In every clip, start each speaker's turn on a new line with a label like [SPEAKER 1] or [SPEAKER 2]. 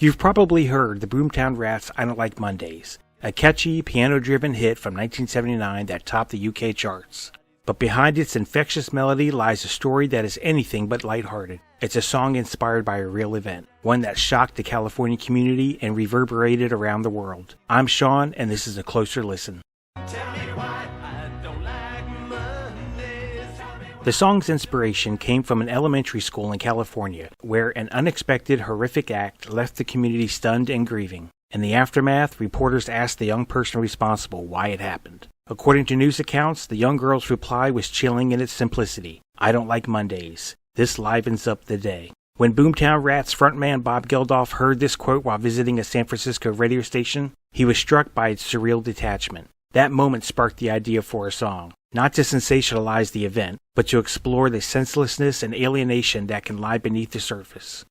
[SPEAKER 1] You've probably heard the Boomtown Rats' I Don't Like Mondays, a catchy, piano-driven hit from 1979 that topped the UK charts. But behind its infectious melody lies a story that is anything but lighthearted. It's a song inspired by a real event, one that shocked the California community and reverberated around the world. I'm Sean, and this is A Closer Listen. The song's inspiration came from an elementary school in California, where an unexpected, horrific act left the community stunned and grieving. In the aftermath, reporters asked the young person responsible why it happened. According to news accounts, the young girl's reply was chilling in its simplicity. I don't like Mondays. This livens up the day. When Boomtown Rats frontman Bob Geldof heard this quote while visiting a San Francisco radio station, he was struck by its surreal detachment. That moment sparked the idea for a song, not to sensationalize the event, but to explore the senselessness and alienation that can lie beneath the surface.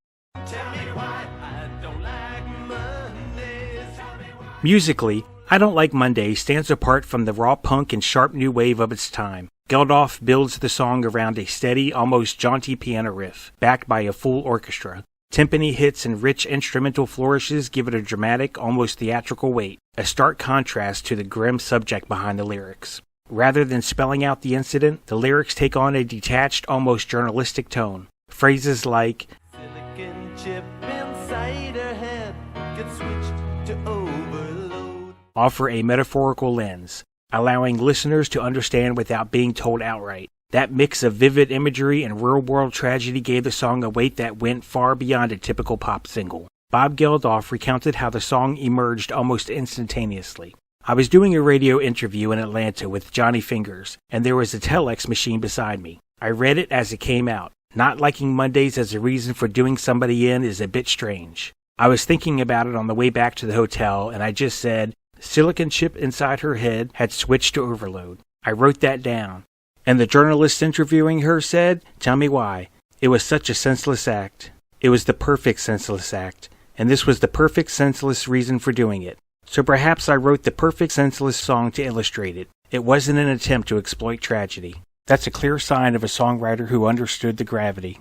[SPEAKER 1] Musically, I Don't Like Mondays stands apart from the raw punk and sharp new wave of its time. Geldof builds the song around a steady, almost jaunty piano riff, backed by a full orchestra. Timpani hits and rich instrumental flourishes give it a dramatic, almost theatrical weight, a stark contrast to the grim subject behind the lyrics. Rather than spelling out the incident, the lyrics take on a detached, almost journalistic tone. Phrases like, "Silicon chip inside her head gets switched to overload," offer a metaphorical lens, allowing listeners to understand without being told outright. That mix of vivid imagery and real-world tragedy gave the song a weight that went far beyond a typical pop single. Bob Geldof recounted how the song emerged almost instantaneously. I was doing a radio interview in Atlanta with Johnny Fingers, and there was a telex machine beside me. I read it as it came out. Not liking Mondays as a reason for doing somebody in is a bit strange. I was thinking about it on the way back to the hotel, and I just said, silicon chip inside her head had switched to overload. I wrote that down. And the journalist interviewing her said, tell me why. It was such a senseless act. It was the perfect senseless act. And this was the perfect senseless reason for doing it. So perhaps I wrote the perfect senseless song to illustrate it. It wasn't an attempt to exploit tragedy. That's a clear sign of a songwriter who understood the gravity.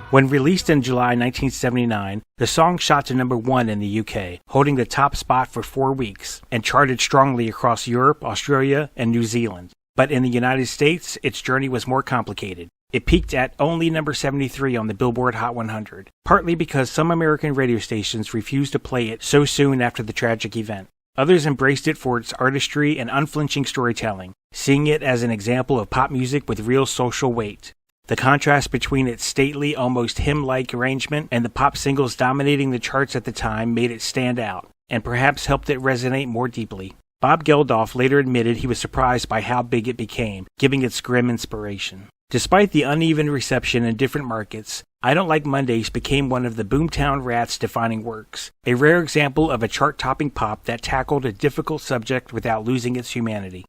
[SPEAKER 1] When released in July 1979, the song shot to #1 in the UK, holding the top spot for 4 weeks, and charted strongly across Europe, Australia, and New Zealand. But in the United States, its journey was more complicated. It peaked at only number 73 on the Billboard Hot 100, partly because some American radio stations refused to play it so soon after the tragic event. Others embraced it for its artistry and unflinching storytelling, seeing it as an example of pop music with real social weight. The contrast between its stately, almost hymn-like arrangement and the pop singles dominating the charts at the time made it stand out, and perhaps helped it resonate more deeply. Bob Geldof later admitted he was surprised by how big it became, giving its grim inspiration. Despite the uneven reception in different markets, I Don't Like Mondays became one of the Boomtown Rats' defining works, a rare example of a chart-topping pop that tackled a difficult subject without losing its humanity.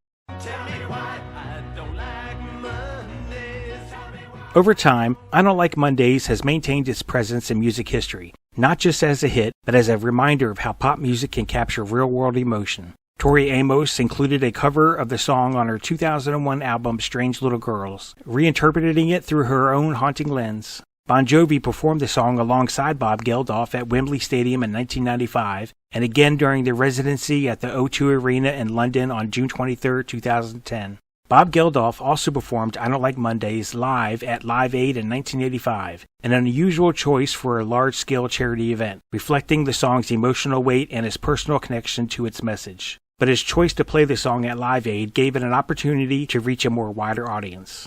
[SPEAKER 1] Over time, I Don't Like Mondays has maintained its presence in music history, not just as a hit, but as a reminder of how pop music can capture real-world emotion. Tori Amos included a cover of the song on her 2001 album Strange Little Girls, reinterpreting it through her own haunting lens. Bon Jovi performed the song alongside Bob Geldof at Wembley Stadium in 1995, and again during their residency at the O2 Arena in London on June 23, 2010. Bob Geldof also performed I Don't Like Mondays live at Live Aid in 1985, an unusual choice for a large-scale charity event, reflecting the song's emotional weight and his personal connection to its message. But his choice to play the song at Live Aid gave it an opportunity to reach a more wider audience.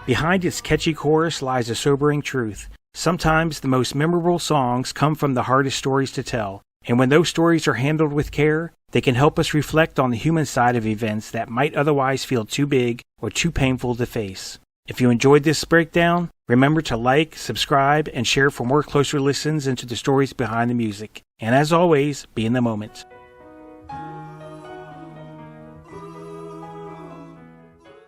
[SPEAKER 1] Behind its catchy chorus lies a sobering truth. Sometimes the most memorable songs come from the hardest stories to tell, and when those stories are handled with care, they can help us reflect on the human side of events that might otherwise feel too big or too painful to face. If you enjoyed this breakdown, remember to like, subscribe, and share for more closer listens into the stories behind the music. And as always, be in the moment.